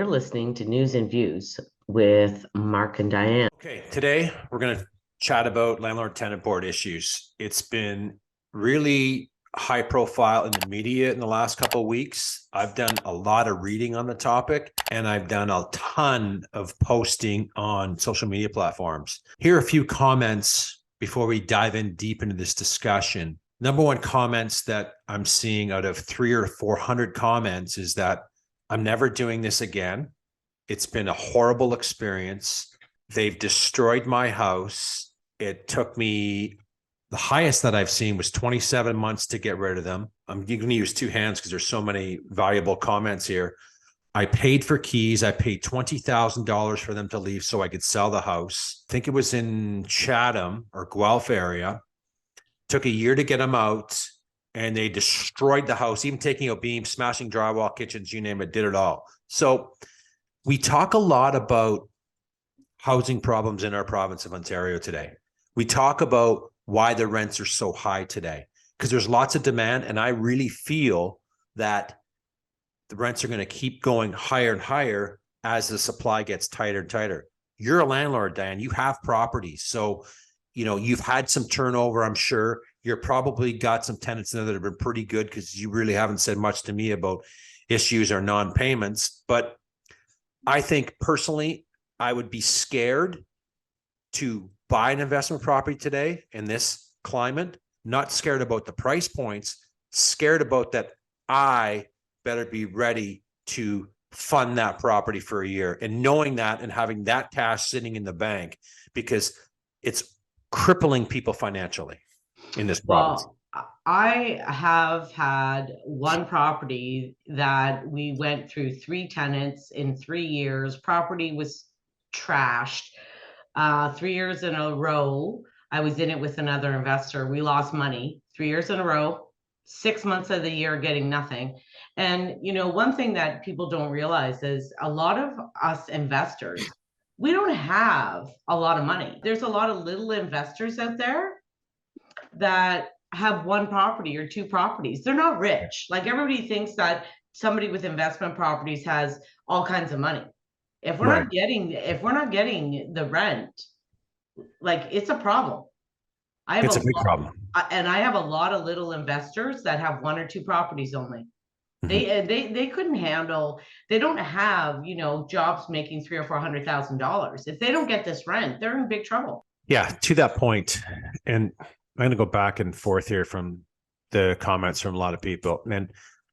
listening to News and Views with Mark and Diane. Okay, today we're going to chat about landlord-tenant board issues. It's been really high profile in the media in the last couple of weeks. I've done a lot of reading on the topic, and I've done a ton of posting on social media platforms. Here are a few comments before we dive in deep into this discussion. Number one comments that I'm seeing out of 300 or 400 comments is that I'm never doing this again. It's been a horrible experience. They've destroyed my house. It took me, the highest that I've seen was 27 months to get rid of them. I'm going to use two hands because there's so many valuable comments here. I paid for keys. I paid $20,000 for them to leave so I could sell the house. I think it was in Chatham or Guelph area. Took a year to get them out, and they destroyed the house, even taking out beams, smashing drywall, kitchens, you name it, did it all. So we talk a lot about housing problems in our province of Ontario today. We talk about why the rents are so high today, because there's lots of demand, and I really feel that the rents are going to keep going higher and higher as the supply gets tighter and tighter. You're a landlord, Diane. You have properties. So, you know, you've had some turnover, I'm sure. You're probably got some tenants in there that have been pretty good because you really haven't said much to me about issues or non-payments. But I think personally, I would be scared to buy an investment property today in this climate, not scared about the price points, scared about that I better be ready to fund that property for a year, and knowing that and having that cash sitting in the bank, because it's crippling people financially in this province. I have had one property that we went through 3 tenants in 3 years. Property was trashed. 3 years in a row, I was in it with another investor. We lost money 3 years in a row, 6 months of the year getting nothing. And, you know, one thing that people don't realize is a lot of us investors, we don't have a lot of money. There's a lot of little investors out there that have 1 property or 2 properties. They're not rich. Like, everybody thinks that somebody with investment properties has all kinds of money. If we're not getting the rent, like, it's a problem. It's a big problem. And I have a lot of little investors that have 1 or 2 properties only. They couldn't handle, they don't have, you know, jobs making $300,000 or $400,000. If they don't get this rent, they're in big trouble. Yeah, to that point, and I'm going to go back and forth here from the comments from a lot of people. And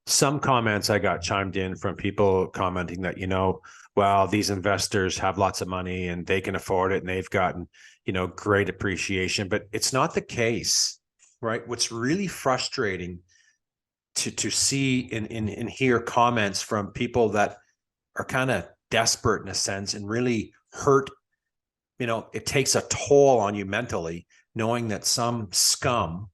some comments I got chimed in from people commenting that, you know, well, these investors have lots of money and they can afford it and they've gotten, you know, great appreciation, but it's not the case, right? What's really frustrating to see and hear comments from people that are kind of desperate in a sense and really hurt. You know, it takes a toll on you mentally, knowing that some scum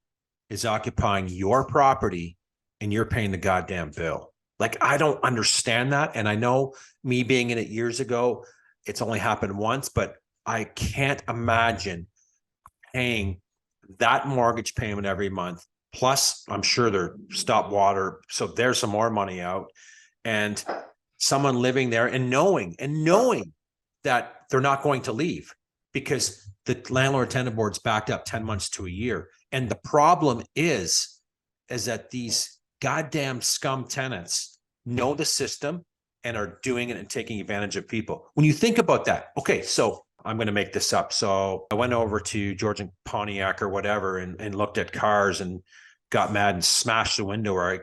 is occupying your property and you're paying the goddamn bill. Like, I don't understand that. And I know, me being in it years ago, it's only happened once, but I can't imagine paying that mortgage payment every month. Plus, I'm sure they're stop water. So there's some more money out, and someone living there and knowing that they're not going to leave because the landlord tenant board's backed up 10 months to a year. And the problem is that these goddamn scum tenants know the system and are doing it and taking advantage of people. When you think about that, okay, so I'm going to make this up. So I went over to George and Pontiac or whatever and looked at cars and got mad and smashed the window, or I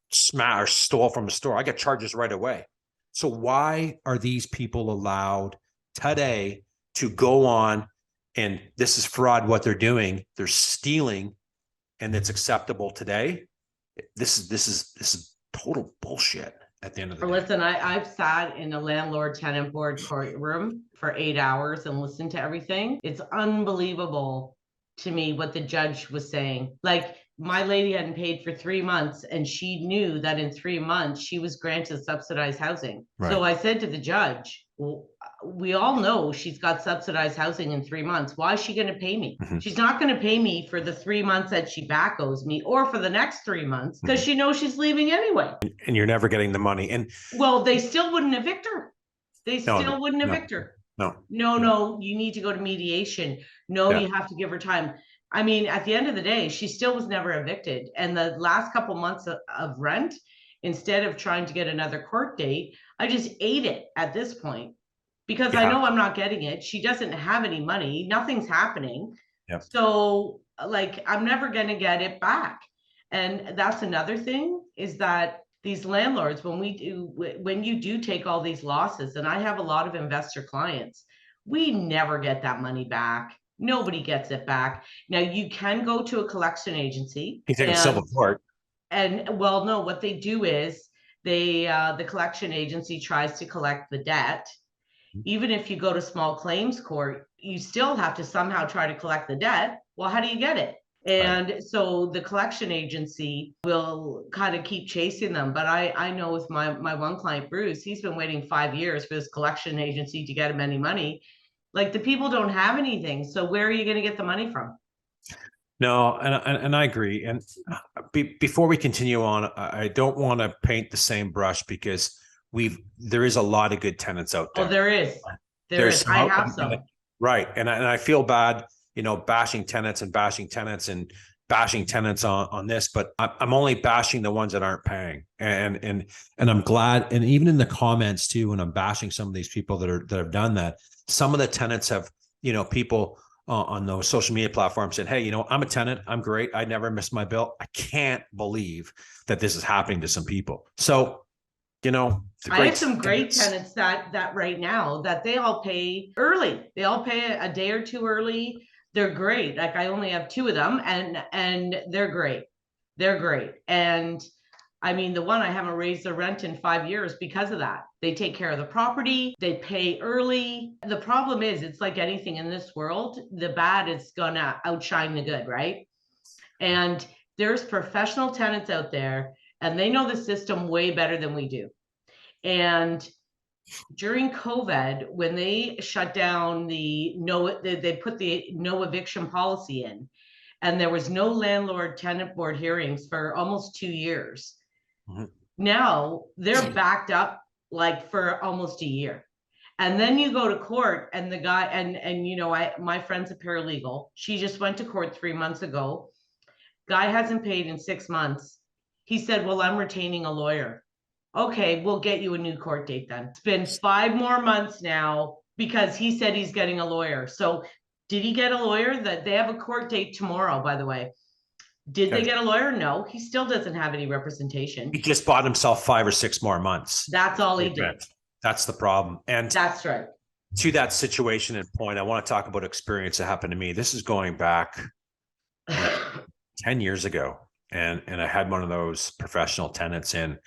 smashed or stole from the store. I got charges right away. So why are these people allowed today to go on, and this is fraud what they're doing? They're stealing, and it's acceptable today. This is total bullshit at the end of the day. Listen, I've sat in a landlord tenant board courtroom for 8 hours and listened to everything. It's unbelievable to me what the judge was saying. Like, my lady hadn't paid for 3 months, and she knew that in 3 months she was granted subsidized housing. Right. So I said to the judge, well, we all know she's got subsidized housing in 3 months. Why is she going to pay me? She's not going to pay me for the 3 months that she back owes me, or for the next 3 months, because she knows she's leaving anyway. And you're never getting the money. And well, they still wouldn't evict her. They No, still wouldn't no, evict her. no, No, no. no, you need to go to mediation. No, Yeah. you have to give her time. I mean, at the end of the day, she still was never evicted. And the last couple months of rent, instead of trying to get another court date, I just ate it at this point because I Yeah. know I'm not getting it. She doesn't have any money. Nothing's happening. Yeah. So, like, I'm never going to get it back. And that's another thing is that these landlords, when you do take all these losses, and I have a lot of investor clients, we never get that money back. Nobody gets it back. Now you can go to a collection agency You take a civil court. and well, no, what they do is the collection agency tries to collect the debt. Even if you go to small claims court, you still have to somehow try to collect the debt. Well, how do you get it? Right. And so the collection agency will kind of keep chasing them. But I know with my one client, Bruce, he's been waiting 5 years for this collection agency to get him any money. Like the people don't have anything. So where are you going to get the money from? No, and I agree. And before we continue on, I don't want to paint the same brush because there is a lot of good tenants out Oh, there. there is. There's I have some. right, and I feel bad, bashing tenants and bashing tenants and bashing tenants on this, but I'm only bashing the ones that aren't paying, and I'm glad. And even in the comments too, when I'm bashing some of these people that have done that, some of the tenants have, people on those social media platforms said, hey, I'm a tenant, I'm great, I never miss my bill. I can't believe that this is happening to some people. So I have some great tenants that right now that they all pay early. They all pay a day or two early. They're great. Like I only have two of them and they're great. They're great. And I mean, the one I haven't raised the rent in 5 years because of that. They take care of the property, they pay early. The problem is, it's like anything in this world, the bad is gonna outshine the good, right? And there's professional tenants out there and they know the system way better than we do. And during COVID, when they shut down they put the no eviction policy in, and there was no landlord tenant board hearings for almost 2 years. Mm-hmm. Now they're backed up like for almost a year. And then you go to court and the guy, my friend's a paralegal. She just went to court 3 months ago. Guy hasn't paid in 6 months. He said, well, I'm retaining a lawyer. Okay, we'll get you a new court date then. It's been 5 more months now because he said he's getting a lawyer. So did he get a lawyer? That they have a court date tomorrow, by the way. Did they get a lawyer? No, he still doesn't have any representation. He just bought himself 5 or 6 more months. That's all he did. That's the problem. And that's right. To that situation and point, I want to talk about experience that happened to me. This is going back 10 years ago. And I had one of those professional tenants in.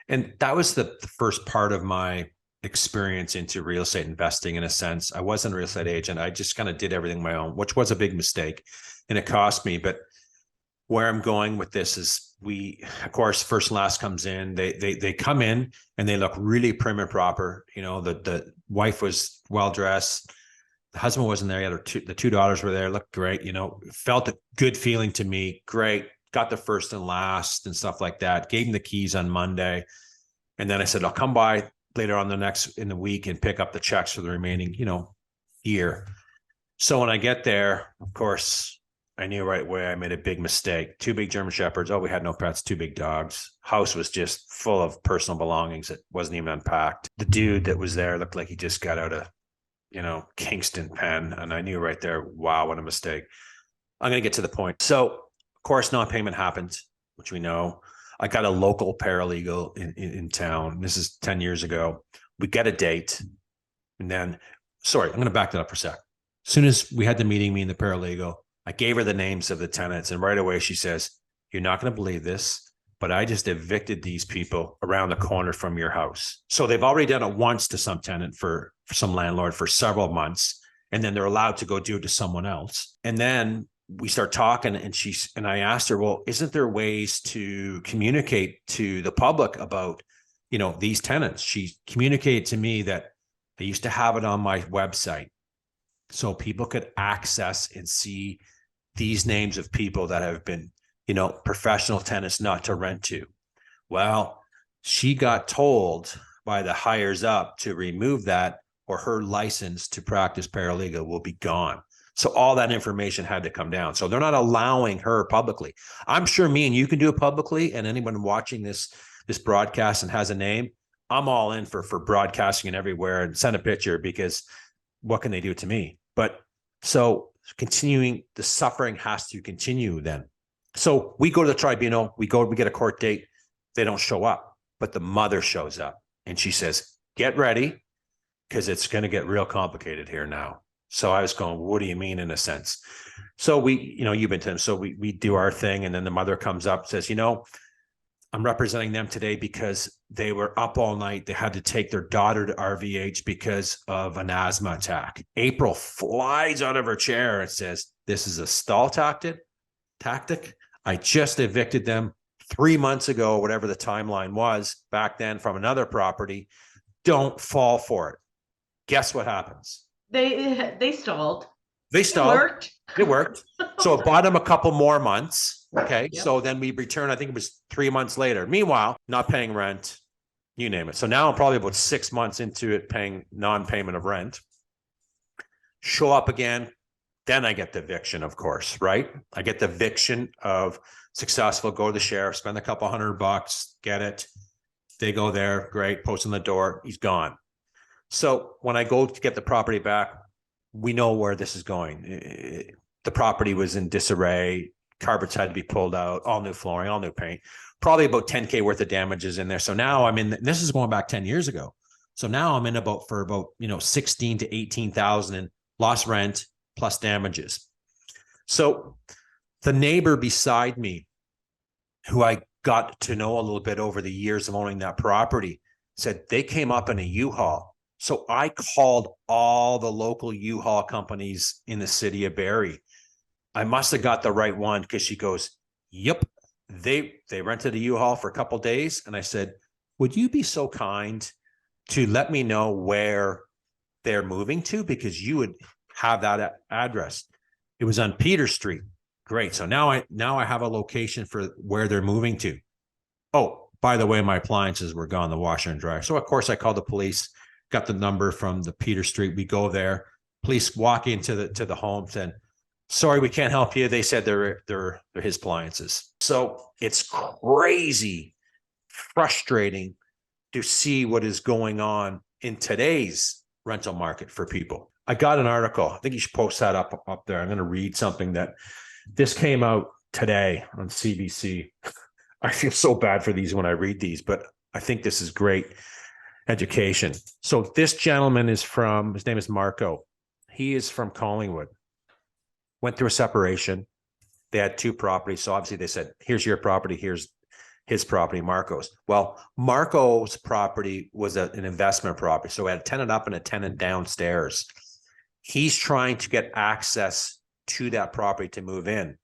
And that was the first part of my experience into real estate investing. In a sense, I wasn't a real estate agent. I just kind of did everything on my own, which was a big mistake and it cost me. But where I'm going with this is of course, first and last comes in, they come in and they look really prim and proper. The wife was well-dressed. The husband wasn't there yet. The two daughters were there, looked great, felt a good feeling to me. Great. Got the first and last and stuff like that. Gave him the keys on Monday. And then I said, I'll come by later on in the week and pick up the checks for the remaining, year. So when I get there, of course, I knew right away I made a big mistake. 2 big German Shepherds. Oh, we had no pets, 2 big dogs. House was just full of personal belongings that wasn't even unpacked. The dude that was there looked like he just got out of, Kingston pen. And I knew right there, wow, what a mistake. I'm going to get to the point. So, of course, non-payment happened, which we know. I got a local paralegal in town. This is 10 years ago. We get a date. And then, I'm going to back that up for a sec. As soon as we had the meeting, me and the paralegal, I gave her the names of the tenants. And right away she says, you're not going to believe this, but I just evicted these people around the corner from your house. So they've already done it once to some tenant for some landlord for several months. And then they're allowed to go do it to someone else. And then we start talking and I asked her, well, isn't there ways to communicate to the public about, these tenants? She communicated to me that they used to have it on my website so people could access and see these names of people that have been, professional tenants not to rent to. Well, she got told by the hires up to remove that, or her license to practice paralegal will be gone. So all that information had to come down. So they're not allowing her publicly. I'm sure me and you can do it publicly, and anyone watching this broadcast and has a name, I'm all in for broadcasting it everywhere and send a picture, because what can they do to me? But so continuing, the suffering has to continue then. So we go to the tribunal, we get a court date. They don't show up, but the mother shows up and she says, get ready, because it's going to get real complicated here now. So I was going, what do you mean, in a sense? So we, you've been to them. So we do our thing. And then the mother comes up, says, I'm representing them today because they were up all night. They had to take their daughter to RVH because of an asthma attack. April flies out of her chair and says, this is a stall tactic. I just evicted them 3 months ago, whatever the timeline was back then, from another property. Don't fall for it. Guess what happens? They stalled. They stalled. It worked. So it bought them a couple more months. Okay. Yep. So then we return, I think it was 3 months later. Meanwhile, not paying rent, you name it. So now I'm probably about 6 months into it, paying non-payment of rent. Show up again. Then I get the eviction, of course, right? I get the eviction of successful, go to the sheriff, spend a couple $100, get it. They go there, great, post on the door, he's gone. So when I go to get the property back, we know where this is going. The property was in disarray. Carpets had to be pulled out, all new flooring, all new paint, probably about 10K worth of damages in there. So now I'm in, this is going back 10 years ago. So now I'm in about 16 to 18,000 in lost rent plus damages. So the neighbor beside me, who I got to know a little bit over the years of owning that property, said they came up in a U-Haul. So I called all the local U-Haul companies in the city of Barrie. I must have got the right one, because she goes, yep, they rented a U-Haul for a couple of days. And I said, would you be so kind to let me know where they're moving to? Because you would have that address. It was on Peter Street. Great. So now I have a location for where they're moving to. Oh, by the way, my appliances were gone, the washer and dryer. So of course I called the police, got the number from the Peter Street. We go there. Police walk into the home, said, sorry, we can't help you. They said they're his appliances. So it's crazy, frustrating to see what is going on in today's rental market for people. I got an article. I think you should post that up there. I'm going to read something that this came out today on CBC. I feel so bad for these when I read these, but I think this is great education. So this gentleman his name is Marco. He is from Collingwood. Went through a separation. They had two properties. So obviously they said, here's your property, here's his property, Marco's. Well, Marco's property was an investment property. So we had a tenant up and a tenant downstairs. He's trying to get access to that property to move in.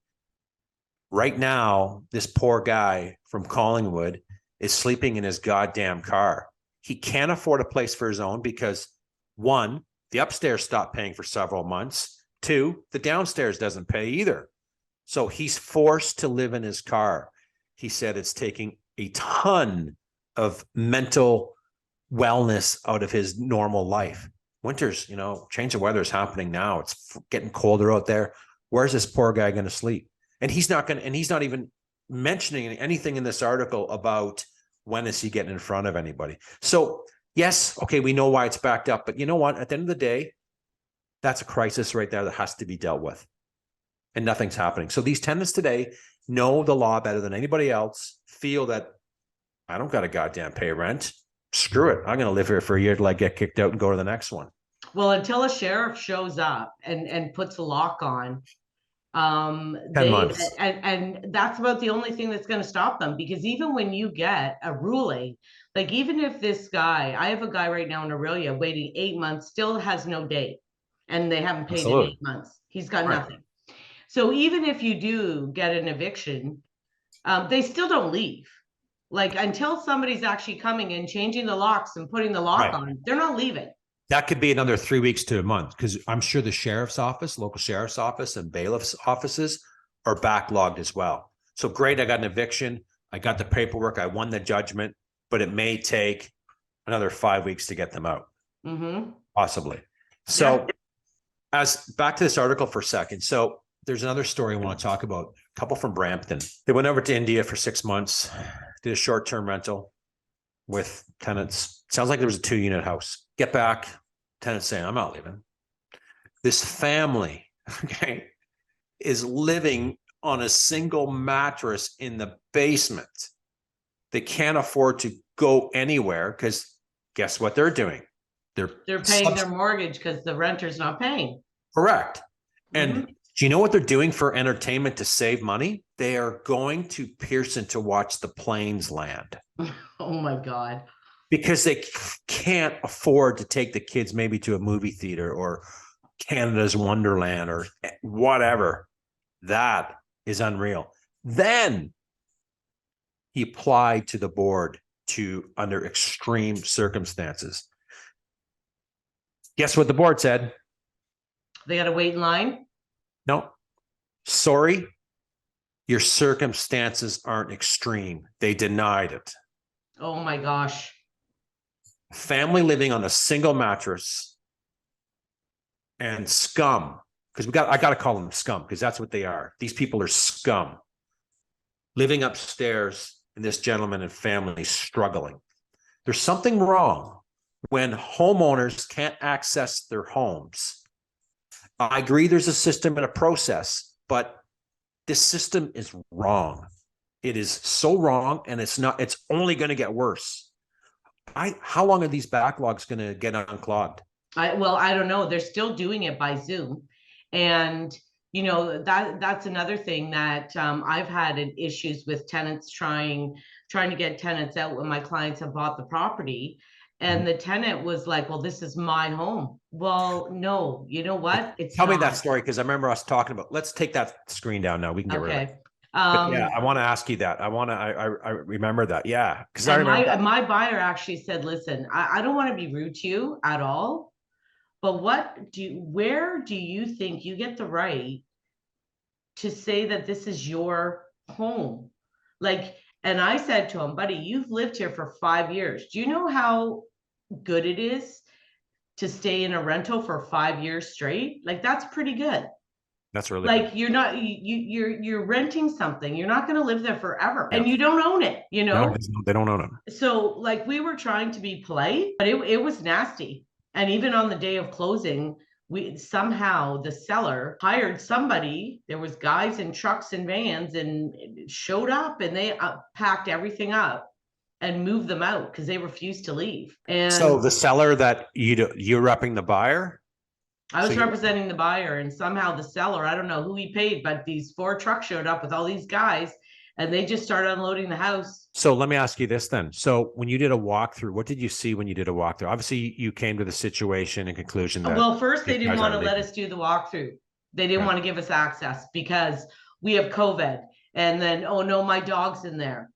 Right now, this poor guy from Collingwood is sleeping in his goddamn car. He can't afford a place for his own because, one, the upstairs stopped paying for several months. Two, the downstairs doesn't pay either. So he's forced to live in his car. He said it's taking a ton of mental wellness out of his normal life. Winter's, change of weather is happening now. It's getting colder out there. Where's this poor guy going to sleep? And he's not even mentioning anything in this article about when is he getting in front of anybody. So yes, okay, we know why it's backed up, but you know what? At the end of the day, that's a crisis right there that has to be dealt with. And nothing's happening. So these tenants today know the law better than anybody else, feel that I don't got to goddamn pay rent. Screw it. I'm going to live here for a year till I get kicked out and go to the next one. Well, until a sheriff shows up and puts a lock on, 10 months. And that's about the only thing that's going to stop them, because even when you get a ruling, like even if this guy, I have a guy right now in Aurelia waiting 8 months, still has no date, and they haven't paid in 8 months. He's got nothing. So even if you do get an eviction, they still don't leave. Like until somebody's actually coming and changing the locks and putting the lock on, they're not leaving. That could be another 3 weeks to a month, because I'm sure the sheriff's office, local sheriff's office, and bailiff's offices are backlogged as well. So great, I got an eviction. I got the paperwork. I won the judgment, but it may take another 5 weeks to get them out, Mm-hmm. possibly. So as back to this article for a second. So there's another story I want to talk about. A couple from Brampton. They went over to India for 6 months, did a short-term rental with tenants. Sounds like there was a 2-unit house. Get back, tenants saying, I'm not leaving. This family, okay, is living on a single mattress in the basement. They can't afford to go anywhere because guess what they're doing? They're paying their mortgage because the renter's not paying. Correct. And Mhm. do you know what they're doing for entertainment to save money? They are going to Pearson to watch the planes land Oh my God. because they can't afford to take the kids maybe to a movie theater or Canada's Wonderland or whatever. That is unreal. Then he applied to the board to under extreme circumstances. Guess what the board said? They got to wait in line. No, sorry, your circumstances aren't extreme. They denied it. Oh my gosh. Family living on a single mattress and scum, because I got to call them scum because that's what they are. These people are scum. Living upstairs and this gentleman and family struggling. There's something wrong when homeowners can't access their homes. I agree there's a system and a process, but this system is wrong. It is so wrong, and it's only going to get worse. How long are these backlogs going to get unclogged? I don't know. They're still doing it by Zoom. And that's another thing that I've had issues with tenants trying to get tenants out when my clients have bought the property. And the tenant was like, well, this is my home. Well, no, you know what? Tell me that story, because I remember us talking about, let's take that screen down now. We can get rid of it. But yeah, I want to ask you that. I remember that. Yeah. Because I remember my buyer actually said, listen, I don't want to be rude to you at all, but where do you think you get the right to say that this is your home? Like, and I said to him, buddy, you've lived here for 5 years. Do you know how good it is to stay in a rental for 5 years straight? Like, that's pretty good. that's really Like, good. you're not, you're renting something. You're not going to live there forever, and you don't own it, No, they don't own them. So like, we were trying to be polite, but it was nasty. And even on the day of closing, somehow the seller hired somebody. There was guys in trucks and vans and showed up, and they packed everything up and moved them out because they refused to leave. And so the seller that you're repping the buyer? I was representing the buyer, and somehow the seller, I don't know who he paid, but these 4 trucks showed up with all these guys, and they just started unloading the house. So let me ask you this then. So when you did a walkthrough, what did you see when you did a walkthrough? Obviously, you came to the situation and conclusion that, well, first they didn't want to let us do the walkthrough. They didn't want to give us access because we have COVID. And then, oh no, my dog's in there.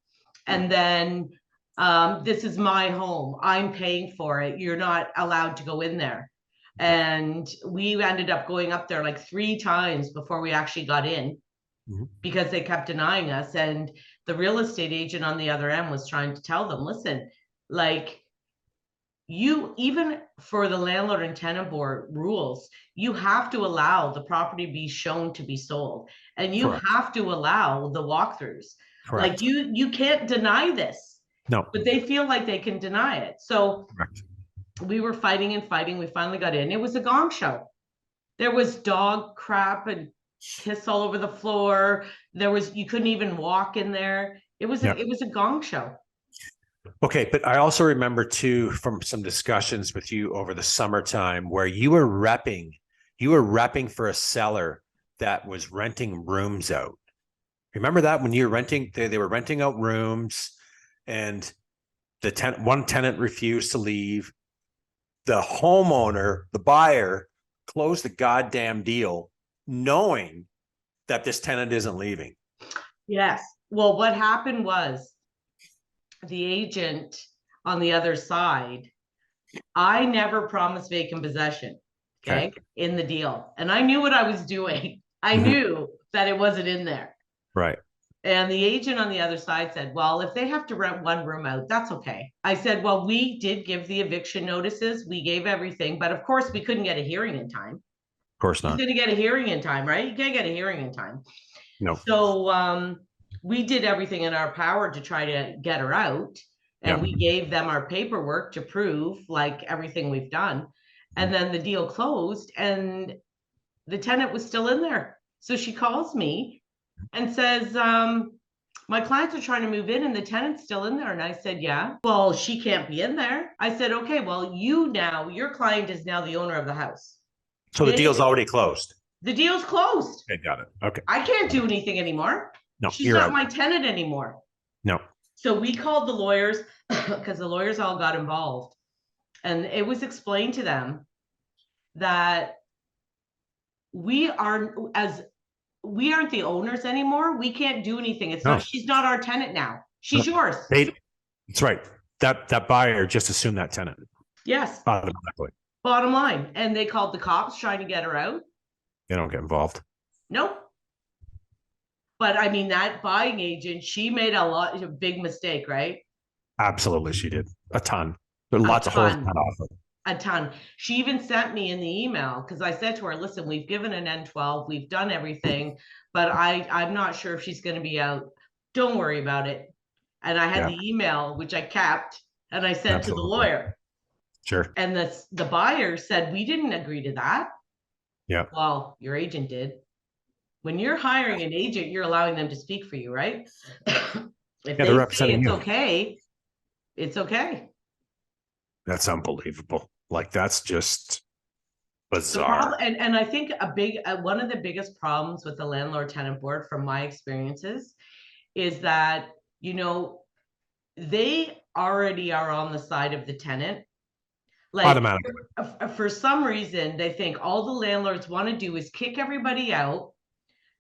And then this is my home. I'm paying for it. You're not allowed to go in there. And we ended up going up there like 3 times before we actually got in, because they kept denying us. And the real estate agent on the other end was trying to tell them, listen, like, you, even for the landlord and tenant board rules, you have to allow the property be shown to be sold, and you have to allow the walkthroughs. Like, you can't deny this. No, but they feel like they can deny it. So we were fighting and fighting. We finally got in. It was a gong show. There was dog crap and piss all over the floor. You couldn't even walk in there. It was a gong show. Okay, but I also remember too from some discussions with you over the summertime where you were repping for a seller that was renting rooms out. Remember that when you were renting, they were renting out rooms, and one tenant refused to leave. The homeowner, the buyer, closed the goddamn deal knowing that this tenant isn't leaving. Yes. Well, what happened was the agent on the other side, I never promised vacant possession, okay, in the deal. And I knew what I was doing. I knew that it wasn't in there. Right. And the agent on the other side said, well, if they have to rent one room out, that's okay. I said, well, we did give the eviction notices. We gave everything, but of course we couldn't get a hearing in time. Of course He's not. going to get a hearing in time, right? You can't get a hearing in time. No. So we did everything in our power to try to get her out. And Yeah. we gave them our paperwork to prove like everything we've done. And then the deal closed and the tenant was still in there. So she calls me and says, my clients are trying to move in and the tenant's still in there. And I said, yeah, well, she can't be in there. I said, okay, well, your client is now the owner of the house. So the deal's already closed. The deal's closed. Okay, got it. Okay. I can't do anything anymore. No, she's you're not out. my tenant anymore. No. So we called the lawyers because the lawyers all got involved. And it was explained to them that we aren't the owners anymore. We can't do anything. She's not our tenant now. She's yours. That's right. That buyer just assumed that tenant. Yes. Automatically. Bottom line. And they called the cops trying to get her out. They don't get involved. Nope. But I mean, that buying agent, she made a big mistake, right? Absolutely, she did. A ton. There are lots of holes cut off it. A ton. She even sent me in the email because I said to her, listen, we've given an N12, we've done everything, but I'm not sure if she's going to be out. Don't worry about it. And I had the email, which I kept, and I sent to the lawyer. Sure. And the buyer said, we didn't agree to that. Yeah. Well, your agent did. When you're hiring an agent, you're allowing them to speak for you, right? If they say it's okay, it's okay. That's unbelievable. Like, that's just bizarre. And I think one of the biggest problems with the landlord tenant board from my experiences is that, they already are on the side of the tenant. Like, automatically. For some reason, they think all the landlords want to do is kick everybody out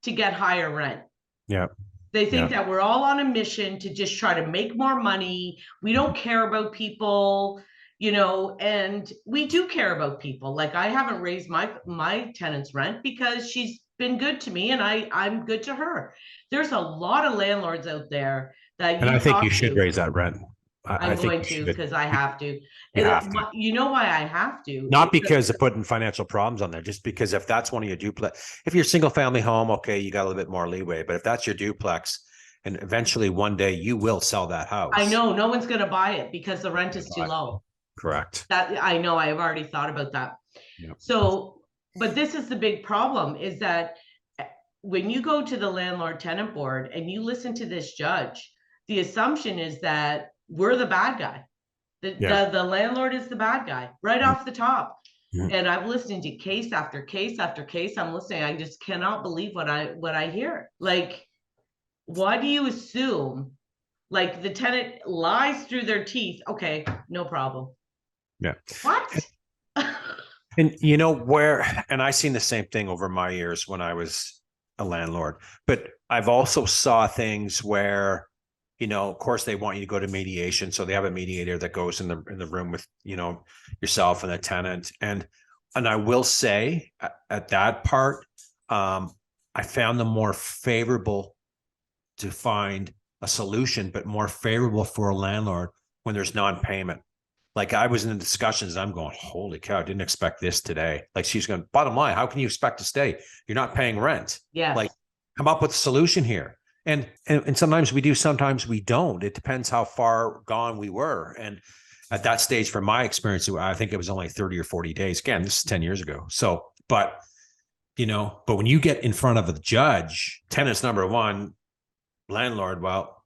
to get higher rent. Yeah. They think that we're all on a mission to just try to make more money. We don't care about people, and we do care about people. Like, I haven't raised my tenant's rent because she's been good to me and I'm good to her. There's a lot of landlords out there that I think you should raise that rent. I'm going to because I have to. You know why I have to? Not because of putting financial problems on there, just because if that's one of your duplex, if you're a single family home, okay, you got a little bit more leeway. But if that's your duplex, and eventually one day you will sell that house. I know no one's going to buy it because the rent is too low. Correct. That I know. I have already thought about that. Yep. So, but this is the big problem: is that when you go to the landlord tenant board and you listen to this judge, the assumption is that we're the bad guy. The landlord is the bad guy right off the top. And I'm listening to case after case after case. I'm listening. I just cannot believe what I hear. Like, why do you assume like the tenant lies through their teeth? Okay, no problem. Yeah. What? And and I seen the same thing over my years when I was a landlord, but I've also saw things where, of course they want you to go to mediation. So they have a mediator that goes in the room with, yourself and the tenant. And I will say at that part, I found them more favorable to find a solution, but more favorable for a landlord when there's non-payment. Like, I was in the discussions, I'm going, holy cow, I didn't expect this today. Like, she's going, bottom line, how can you expect to stay? You're not paying rent. Yeah. Like, come up with a solution here. And sometimes we do, sometimes we don't. It depends how far gone we were. And at that stage, from my experience, I think it was only 30 or 40 days. Again, this is 10 years ago. So, but when you get in front of a judge, tenant's number one, landlord, well,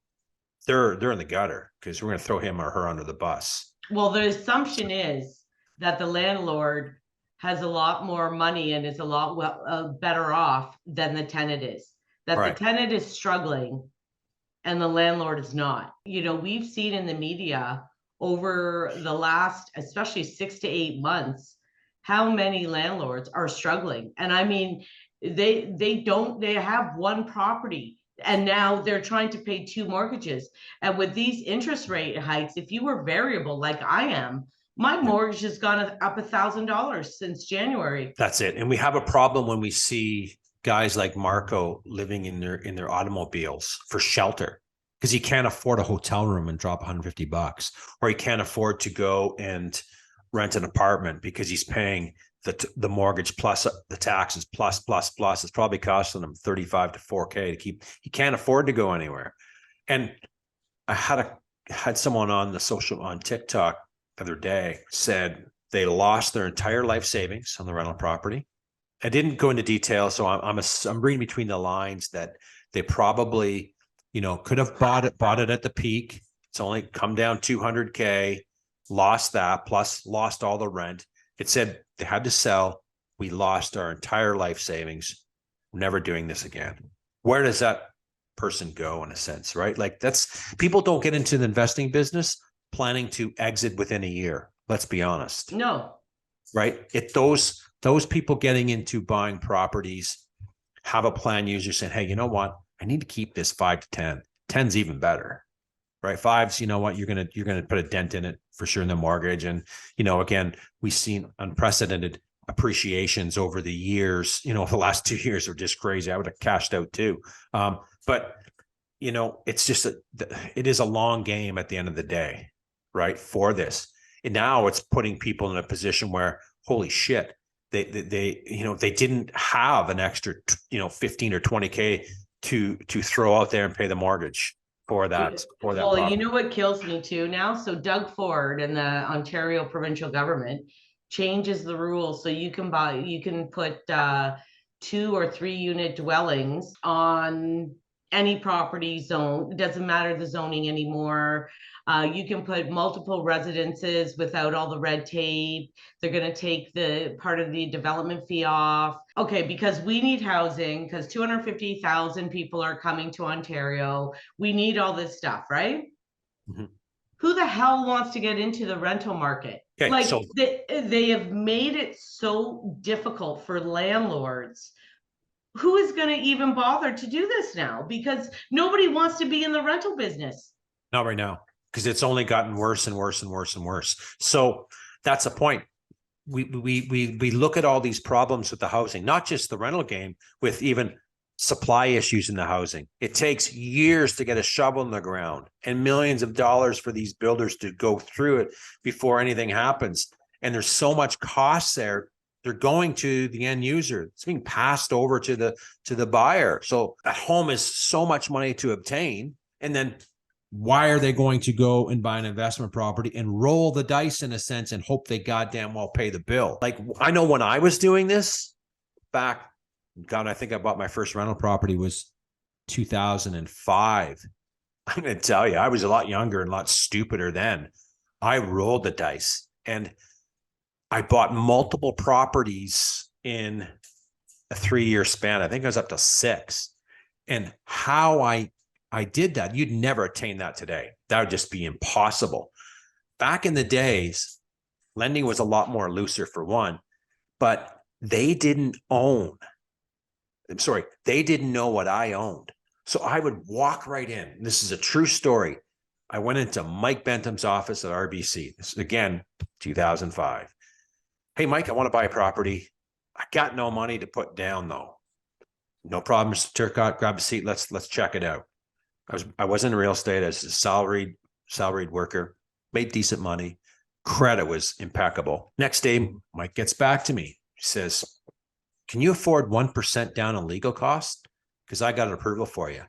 they're in the gutter because we're going to throw him or her under the bus. Well, the assumption is that the landlord has a lot more money and is a lot better off than the tenant is. That the tenant is struggling and the landlord is not. We've seen in the media over the last, especially 6 to 8 months, how many landlords are struggling. And I mean, they have one property and now they're trying to pay 2 mortgages. And with these interest rate hikes, if you were variable like I am, my mortgage has gone up $1,000 since January. That's it. And we have a problem when we see guys like Marco living in their automobiles for shelter because he can't afford a hotel room and drop $150, or he can't afford to go and rent an apartment because he's paying the mortgage plus the taxes plus. It's probably costing him 35 to 4K to keep. He can't afford to go anywhere. And I had someone on TikTok the other day said they lost their entire life savings on the rental property. I didn't go into detail, so I'm reading between the lines that they probably, could have bought it at the peak. It's only come down 200K, lost that, plus lost all the rent. It said they had to sell. We lost our entire life savings. We're never doing this again. Where does that person go, in a sense, right? Like, people don't get into the investing business planning to exit within a year. Let's be honest. No. Right? Those people getting into buying properties have a plan, usually saying, hey, you know what? I need to keep this 5 to 10. 10's even better, right? 5's, you know what? You're going to put a dent in it for sure in the mortgage. And, again, we've seen unprecedented appreciations over the years. The last 2 years are just crazy. I would have cashed out too. But, it's just, it is a long game at the end of the day, right? For this. And now it's putting people in a position where, holy shit, they didn't have an extra 15 or 20K to throw out there and pay the mortgage for that. Well, property. You know what kills me too now? So Doug Ford and the Ontario provincial government changes the rules so you can put 2 or 3 unit dwellings on any property zone. It doesn't matter the zoning anymore. You can put multiple residences without all the red tape. They're going to take the part of the development fee off. Okay, because we need housing, because 250,000 people are coming to Ontario. We need all this stuff, right? Mm-hmm. Who the hell wants to get into the rental market? Okay, so they have made it so difficult for landlords. Who is going to even bother to do this now? Because nobody wants to be in the rental business. Not right now, because it's only gotten worse and worse and worse and worse. So that's a point. We look at all these problems with the housing, not just the rental game, with even supply issues in the housing. It takes years to get a shovel in the ground and millions of dollars for these builders to go through it before anything happens. And there's so much cost there. They're going to the end user. It's being passed over to the buyer. So at home is so much money to obtain. And then why are they going to go and buy an investment property and roll the dice in a sense and hope they goddamn well pay the bill? Like, I know when I was doing this back, God, I think I bought my first rental property was 2005. I'm going to tell you, I was a lot younger and a lot stupider then. I rolled the dice and I bought multiple properties in a 3-year span. I think I was up to 6. And how I did that, you'd never attain that today. That would just be impossible. Back in the days, lending was a lot more looser, for one, but they didn't know what I owned. So I would walk right in. This is a true story. I went into Mike Bentham's office at RBC. This is, again, 2005. Hey, Mike, I want to buy a property. I got no money to put down, though. No problem, Mr. Turcotte. Grab a seat. Let's check it out. I was in real estate as a salaried worker, made decent money. Credit was impeccable. Next day, Mike gets back to me. He says, can you afford 1% down on legal costs? Because I got an approval for you.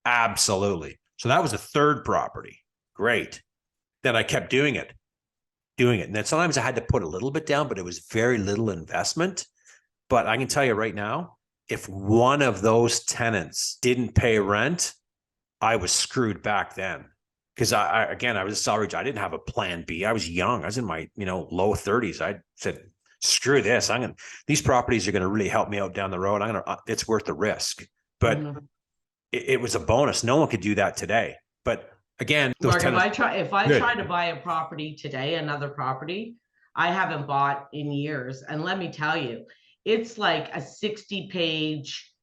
Absolutely. So that was a third property. Great. Then I kept doing it. And then sometimes I had to put a little bit down, but it was very little investment. But I can tell you right now, if one of those tenants didn't pay rent, I was screwed back then. Because I was a salary job. I didn't have a plan B. I was young. I was in my low 30s. I said, screw this. These properties are going to really help me out down the road. It's worth the risk. But it was a bonus. No one could do that today. But again, Mark, if I try to buy a property today, another property, I haven't bought in years. And let me tell you, it's like a 60-page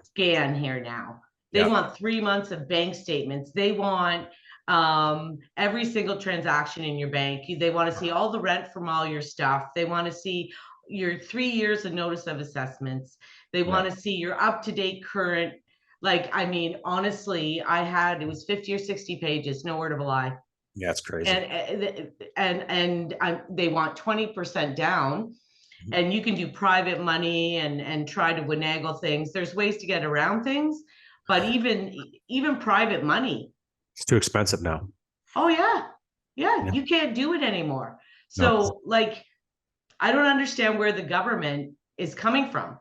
scan here now. They want 3 months of bank statements. They want every single transaction in your bank. They want to see all the rent from all your stuff. They want to see your 3 years of notice of assessments. They want to see your up-to-date current. Like, I mean, honestly, it was 50 or 60 pages, no word of a lie. Yeah, it's crazy. And they want 20% down, and you can do private money and try to finagle things. There's ways to get around things, but even private money, it's too expensive now. Oh yeah, you can't do it anymore. So No. like, I don't understand where the government is coming from,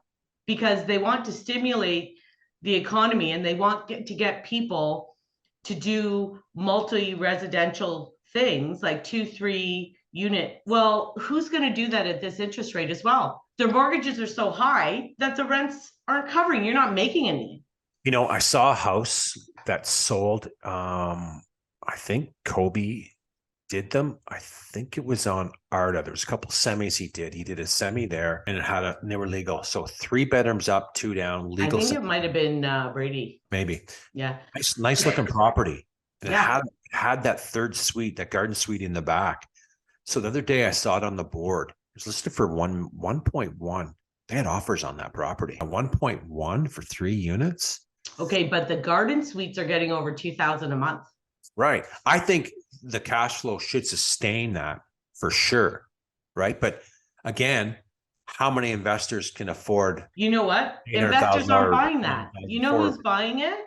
because they want to stimulate the economy and they want to get people to do multi-residential things like 2-3 unit. Well, who's going to do that at this interest rate as well? Their mortgages are so high that the rents aren't covering. You're not making any. You know, I saw a house that sold. I think Kobe did them. I think it was on Arda. There was a couple semis he did. He did a semi there, and they were legal. So 3 bedrooms up, 2 down, legal. I think it might have been Brady. Maybe. Yeah. Nice looking property. And Yeah. it had that third suite, that garden suite in the back. So the other day I saw it on the board. It was listed for 1.1. They had offers on that property. 1.1 for 3 units. Okay, but the garden suites are getting over $2,000 a month. Right. I think the cash flow should sustain that for sure. Right. But again, how many investors can afford? You know what? Investors aren't buying that. You know who's buying it?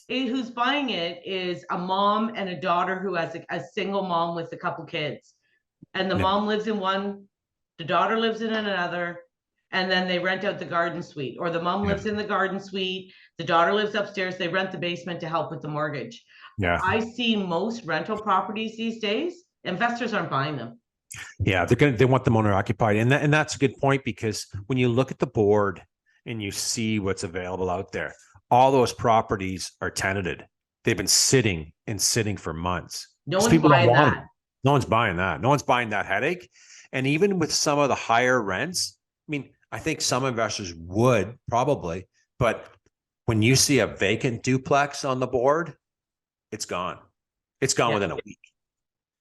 Who's buying it is a mom and a daughter who has a single mom with a couple kids. And the mom lives in one, the daughter lives in another, and then they rent out the garden suite. Or the mom lives in the garden suite, the daughter lives upstairs, they rent the basement to help with the mortgage. Yeah. I see most rental properties these days, investors aren't buying them. Yeah, they want them owner occupied. And that's a good point, because when you look at the board and you see what's available out there, all those properties are tenanted. They've been sitting for months. No one's buying that. No one's buying that. No one's buying that headache. And even with some of the higher rents, I mean, I think some investors would probably, but when you see a vacant duplex on the board, it's gone. It's gone within a week.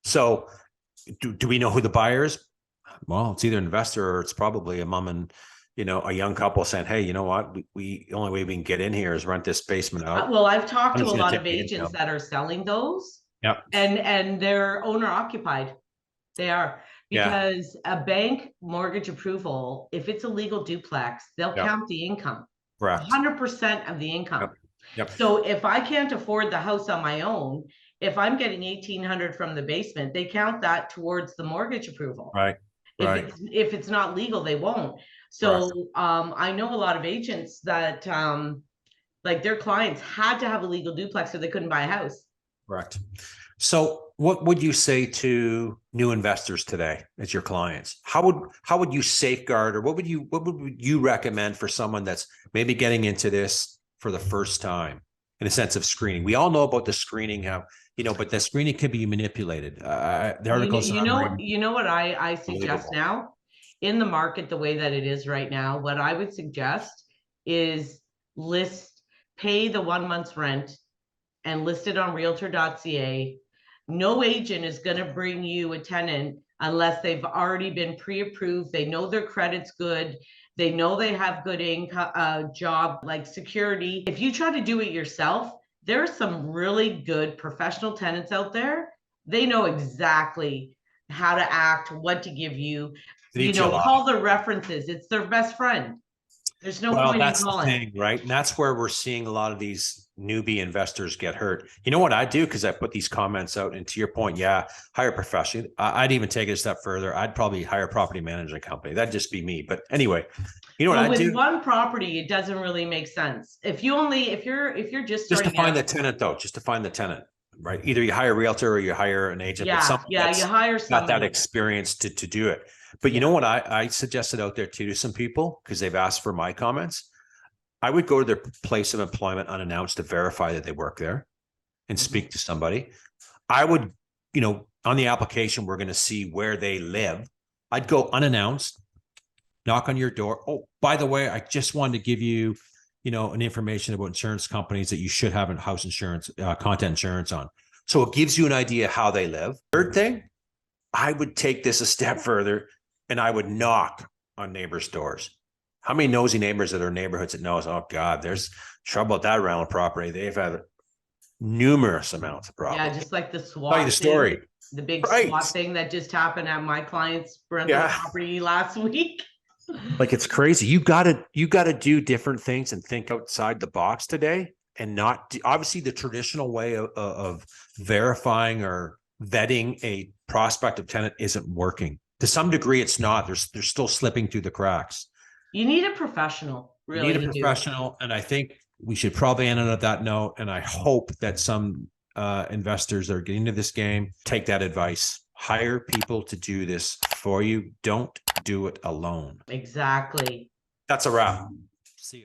So do we know who the buyer is? Well, it's either an investor or it's probably a mom and, a young couple saying, hey, you know what? The only way we can get in here is rent this basement out. Well, I've talked to a lot of agents that are selling those. Yep. And they're owner occupied. They are, because a bank mortgage approval, if it's a legal duplex, they'll count the income. Correct. 100% of the income. Yep. So if I can't afford the house on my own, if I'm getting $1,800 from the basement, they count that towards the mortgage approval. Right. If it's not legal, they won't. So I know a lot of agents that like their clients had to have a legal duplex or they couldn't buy a house. Correct. So what would you say to new investors today as your clients? How would you safeguard, or what would you recommend for someone that's maybe getting into this for the first time, in a sense of screening? We all know about the screening, but the screening can be manipulated. The articles. You know what I suggest now in the market, the way that it is right now, what I would suggest is pay the 1 month's rent and list it on realtor.ca. No agent is going to bring you a tenant unless they've already been pre-approved. They know their credit's good. They know they have good income, job, like security. If you try to do it yourself, there are some really good professional tenants out there. They know exactly how to act, what to give you. Call the references. It's their best friend. There's no point in calling. That's the thing, right? And that's where we're seeing a lot of these newbie investors get hurt. You know what I do? Because I put these comments out, and to your point, hire a professional. I'd even take it a step further. I'd probably hire a property management company. That'd just be me. But anyway, you know what I do? With one property, it doesn't really make sense. If you're just to find the tenant, though, just to find the tenant, right? Either you hire a realtor or you hire an agent. You hire somebody. Got that experience to do it. But you know what I suggested out there too to some people, because they've asked for my comments. I would go to their place of employment unannounced to verify that they work there and speak to somebody. I would, on the application, we're going to see where they live. I'd go unannounced, knock on your door. Oh, by the way, I just wanted to give you, an information about insurance companies that you should have in house insurance, content insurance on. So it gives you an idea how they live. Third thing, I would take this a step further, and I would knock on neighbors' doors. How many nosy neighbors in their neighborhoods that knows, oh God, there's trouble at that rental property. They've had numerous amounts of Yeah, problems. just like the Tell you SWAT the thing, story. the big Right. SWAT thing that just happened at my client's rental Yeah. property last week. Like, it's crazy. You gotta do different things and think outside the box today, and not obviously the traditional way of verifying or vetting a prospective tenant isn't working. To some degree, it's not. They're still slipping through the cracks. You need a professional, You really, need a you do. professional, and I think we should probably end it at that note. And I hope that some investors that are getting into this game take that advice. Hire people to do this for you. Don't do it alone. Exactly. That's a wrap. See ya.